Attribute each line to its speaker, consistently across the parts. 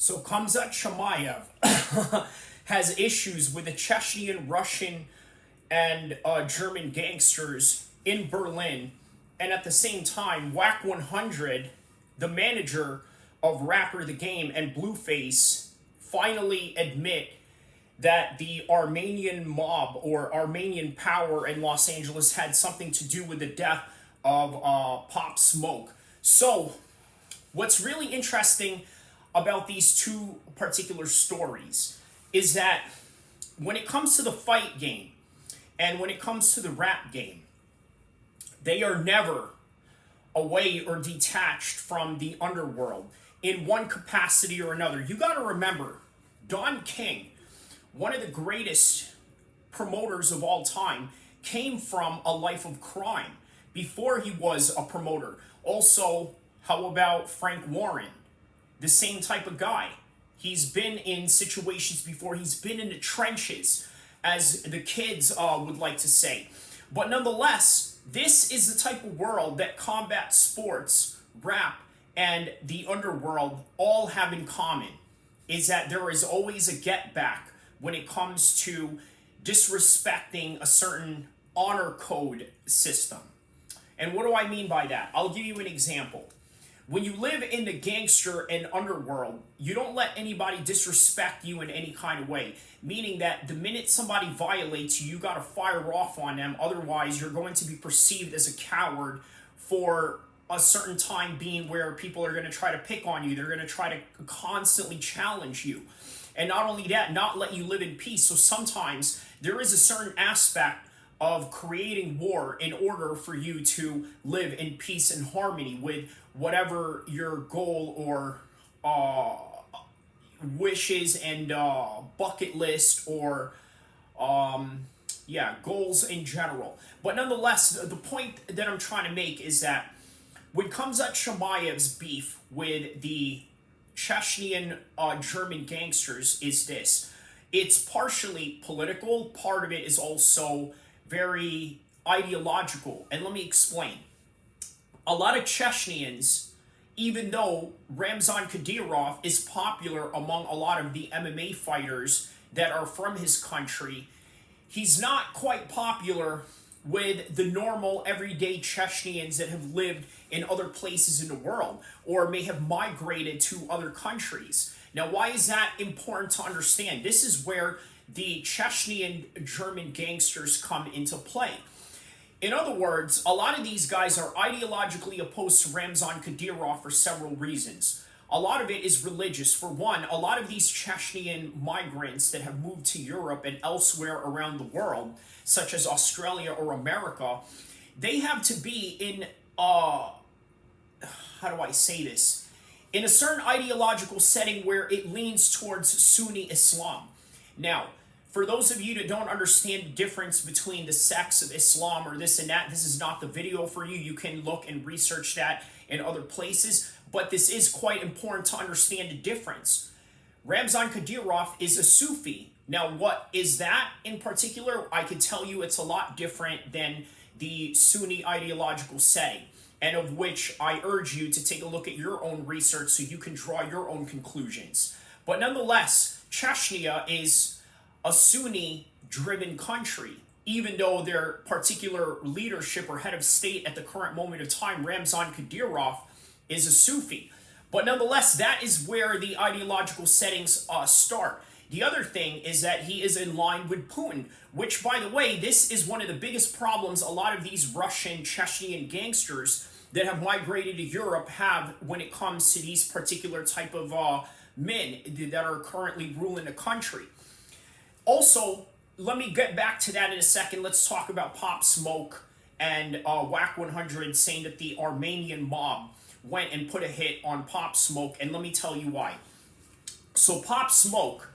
Speaker 1: So Khamzat has issues with the Chechen, Russian, and German gangsters in Berlin, and at the same time, Wack 100, the manager of Rapper the Game and Blueface, finally admit that the Armenian mob or Armenian power in Los Angeles had something to do with the death of Pop Smoke. So, what's really interesting about these two particular stories is that when it comes to the fight game and when it comes to the rap game, they are never away or detached from the underworld in one capacity or another. You got to remember, Don King, one of the greatest promoters of all time, came from a life of crime before he was a promoter. Also, how about Frank Warren? The same type of guy. He's been in situations before. He's been in the trenches, as the kids would like to say. But nonetheless, this is the type of world that combat sports, rap, and the underworld all have in common, is that there is always a get back when it comes to disrespecting a certain honor code system. And what do I mean by that? I'll give you an example. When you live in the gangster and underworld, you don't let anybody disrespect you in any kind of way. Meaning that the minute somebody violates you, you got to fire off on them. Otherwise, you're going to be perceived as a coward for a certain time being, where people are going to try to pick on you. They're going to try to constantly challenge you. And not only that, not let you live in peace. So sometimes there is a certain aspect of creating war in order for you to live in peace and harmony with whatever your goal or wishes and bucket list or goals in general. But nonetheless, the point that I'm trying to make is that when Khamzat Shamayev's beef with the Chechen German gangsters is this. It's partially political. Part of it is also very ideological. And let me explain. A lot of Chechens, even though Ramzan Kadyrov is popular among a lot of the MMA fighters that are from his country, he's not quite popular with the normal everyday Chechens that have lived in other places in the world or may have migrated to other countries. Now, why is that important to understand? This is where the Chechen German gangsters come into play. In other words, a lot of these guys are ideologically opposed to Ramzan Kadyrov for several reasons. A lot of it is religious. For one, a lot of these Chechen migrants that have moved to Europe and elsewhere around the world, such as Australia or America, they have to be in, how do I say this? In a certain ideological setting where it leans towards Sunni Islam. Now, for those of you that don't understand the difference between the sects of Islam or this and that, this is not the video for you. You can look and research that in other places. But this is quite important to understand the difference. Ramzan Kadyrov is a Sufi. Now, what is that in particular? I can tell you it's a lot different than the Sunni ideological setting, and of which I urge you to take a look at your own research so you can draw your own conclusions. But nonetheless, Chechnya is a Sunni-driven country, even though their particular leadership or head of state at the current moment of time, Ramzan Kadyrov, is a Sufi. But nonetheless, that is where the ideological settings start. The other thing is that he is in line with Putin, which, by the way, this is one of the biggest problems a lot of these Russian, Chechen gangsters that have migrated to Europe have when it comes to these particular type of men that are currently ruling the country. Also, let me get back to that in a second. Let's talk about Pop Smoke and Wack 100 saying that the Armenian mob went and put a hit on Pop Smoke, and let me tell you why. So Pop Smoke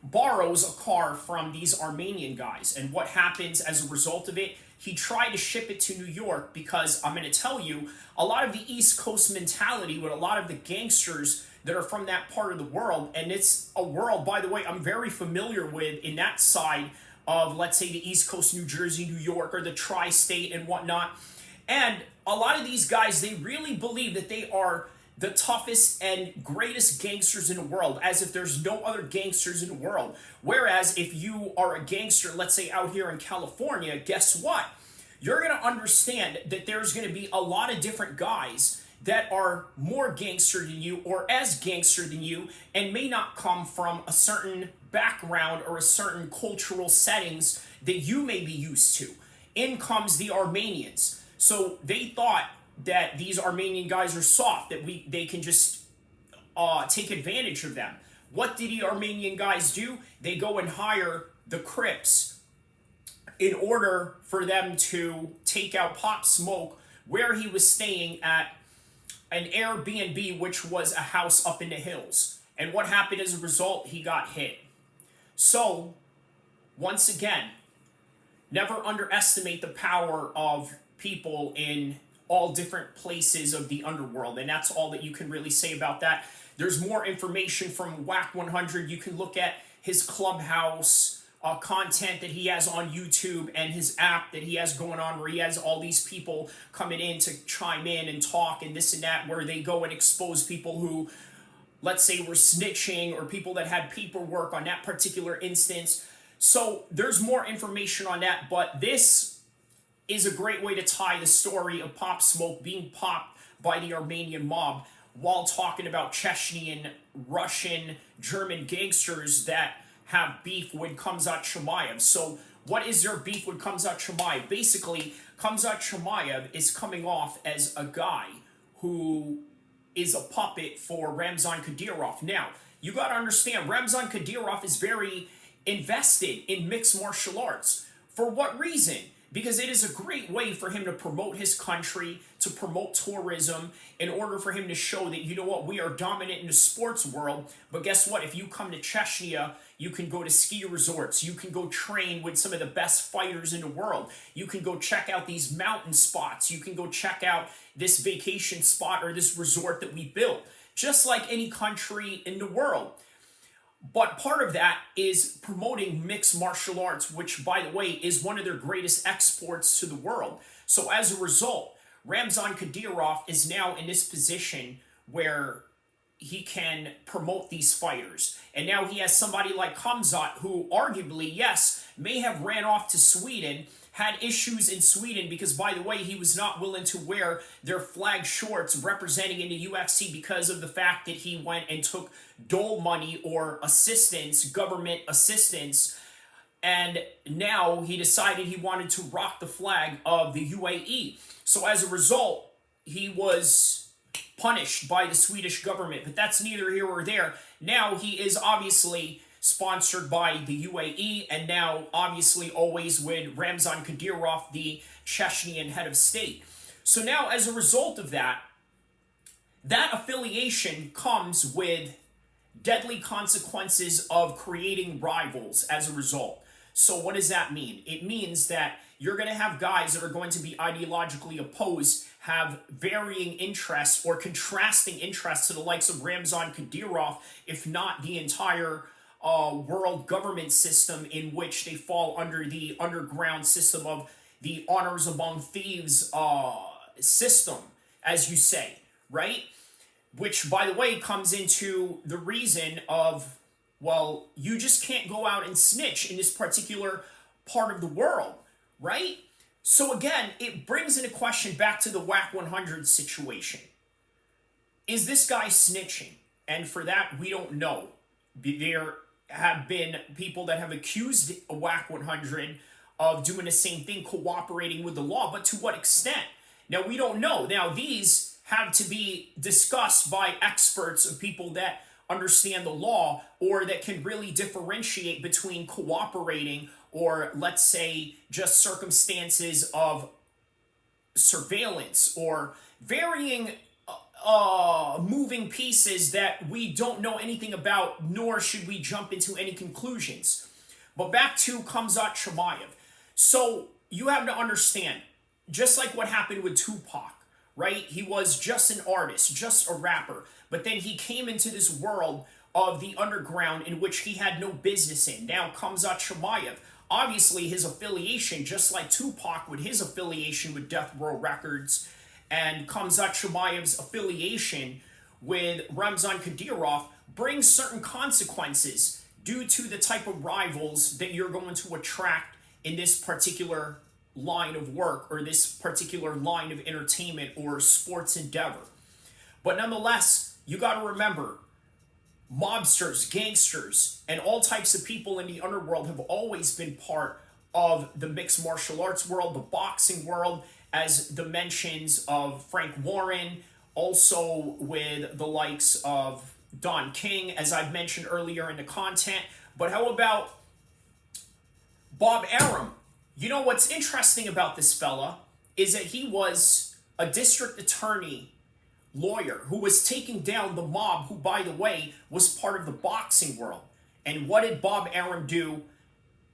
Speaker 1: borrows a car from these Armenian guys, and what happens as a result of it, he tried to ship it to New York because I'm going to tell you, a lot of the East Coast mentality with a lot of the gangsters that are from that part of the world, and it's a world, by the way, I'm very familiar with in that side of, let's say, the East Coast, New Jersey, New York, or the tri-state and whatnot. And a lot of these guys, they really believe that they are the toughest and greatest gangsters in the world, as if there's no other gangsters in the world. Whereas if you are a gangster, let's say out here in California, guess what? You're going to understand that there's going to be a lot of different guys that are more gangster than you or as gangster than you and may not come from a certain background or a certain cultural settings that you may be used to. In comes the Armenians. So they thought that these Armenian guys are soft, that they can just take advantage of them. What did the Armenian guys do? They go and hire the Crips in order for them to take out Pop Smoke where he was staying at an Airbnb, which was a house up in the hills. And what happened as a result? He got hit. So, once again, never underestimate the power of people in all different places of the underworld. And that's all that you can really say about that. There's more information from Wack 100. You can look at his Clubhouse content that he has on YouTube and his app that he has going on, where he has all these people coming in to chime in and talk and this and that, where they go and expose people who, let's say, were snitching or people that had paperwork on that particular instance. So there's more information on that, but this is a great way to tie the story of Pop Smoke being popped by the Armenian mob while talking about Chechen, Russian, German gangsters that have beef with Khamzat Chimaev. So what is their beef with Khamzat Chimaev? Basically, Khamzat Chimaev is coming off as a guy who is a puppet for Ramzan Kadyrov. Now, you got to understand, Ramzan Kadyrov is very invested in mixed martial arts. For what reason? Because it is a great way for him to promote his country, to promote tourism, in order for him to show that, you know what, we are dominant in the sports world. But guess what? If you come to Chechnya, you can go to ski resorts. You can go train with some of the best fighters in the world. You can go check out these mountain spots. You can go check out this vacation spot or this resort that we built. Just like any country in the world. But part of that is promoting mixed martial arts, which, by the way, is one of their greatest exports to the world. So as a result, Ramzan Kadyrov is now in this position where he can promote these fighters. And now he has somebody like Khamzat, who arguably, yes, may have ran off to Sweden, had issues in Sweden because, by the way, he was not willing to wear their flag shorts representing in the UFC because of the fact that he went and took dole money or assistance, government assistance, and now he decided he wanted to rock the flag of the UAE. So as a result, he was punished by the Swedish government, but that's neither here or there. Now he is obviously sponsored by the UAE, and now obviously always with Ramzan Kadyrov, the Chechnyan head of state. So now as a result of that, that affiliation comes with deadly consequences of creating rivals as a result. So what does that mean? It means that you're going to have guys that are going to be ideologically opposed, have varying interests or contrasting interests to the likes of Ramzan Kadyrov, if not the entire world government system in which they fall under the underground system of the honors among thieves system, as you say, right? Which, by the way, comes into the reason of, well, you just can't go out and snitch in this particular part of the world, right? So again, it brings into question back to the Wack 100 situation. Is this guy snitching? And for that, we don't know. There have been people that have accused Wack 100 of doing the same thing, cooperating with the law, but to what extent? Now, we don't know. Now, these have to be discussed by experts of people that understand the law or that can really differentiate between cooperating or, let's say, just circumstances of surveillance or varying moving pieces that we don't know anything about, nor should we jump into any conclusions. But back to Khamzat Chimaev. So you have to understand, just like what happened with Tupac, right? He was just an artist, just a rapper, but then he came into this world of the underground in which he had no business in. Now Khamzat Chimaev, obviously his affiliation, just like Tupac with his affiliation with Death Row Records, and Khamzat Chimaev's affiliation with Ramzan Kadyrov brings certain consequences due to the type of rivals that you're going to attract in this particular line of work or this particular line of entertainment or sports endeavor. But nonetheless, you got to remember, mobsters, gangsters, and all types of people in the underworld have always been part of the mixed martial arts world, the boxing world, as the mentions of Frank Warren, also with the likes of Don King, as I've mentioned earlier in the content. But how about Bob Arum? You know what's interesting about this fella is that he was a district attorney lawyer who was taking down the mob, who, by the way, was part of the boxing world. And what did Bob Arum do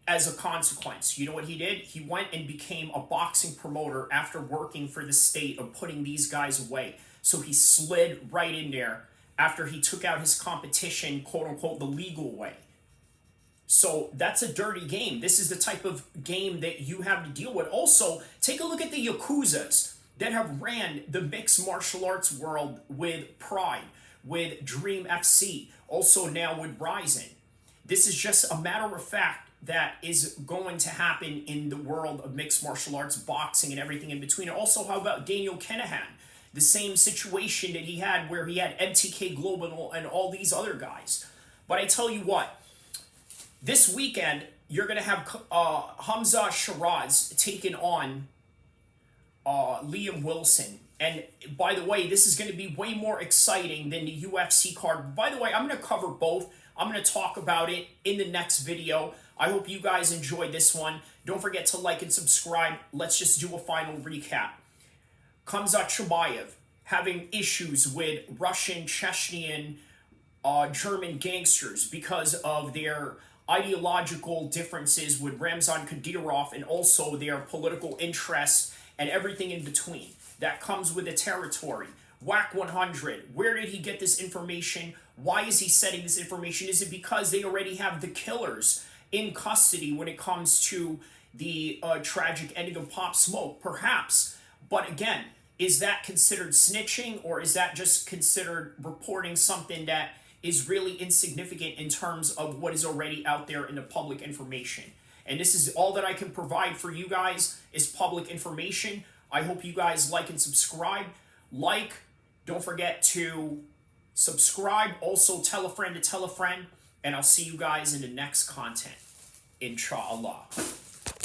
Speaker 1: as a consequence? You know what he did? He went and became a boxing promoter after working for the state of putting these guys away. So he slid right in there after he took out his competition, quote unquote, the legal way. So that's a dirty game. This is the type of game that you have to deal with. Also, take a look at the Yakuzas that have ran the mixed martial arts world with pride, with Dream FC, also now with Ryzen. This is just a matter of fact that is going to happen in the world of mixed martial arts, boxing, and everything in between. Also, how about Daniel Kinahan? The same situation that he had where he had MTK Global and all these other guys. But I tell you what, this weekend, you're going to have Khamzat Shiraz taking on Liam Wilson. And by the way, this is going to be way more exciting than the UFC card. By the way, I'm going to cover both. I'm going to talk about it in the next video. I hope you guys enjoyed this one. Don't forget to like and subscribe. Let's just do a final recap. Khamzat Chimaev having issues with Russian, Chechen, German gangsters because of their ideological differences with Ramzan Kadyrov and also their political interests and everything in between. That comes with the territory. Wack 100, where did he get this information? Why is he setting this information? Is it because they already have the killers in custody when it comes to the tragic ending of Pop Smoke? Perhaps. But again, is that considered snitching, or is that just considered reporting something that is really insignificant in terms of what is already out there in the public information? And this is all that I can provide for you guys is public information. I hope you guys like and subscribe. Don't forget to subscribe. Also, tell a friend to tell a friend. And I'll see you guys in the next content. Inshallah.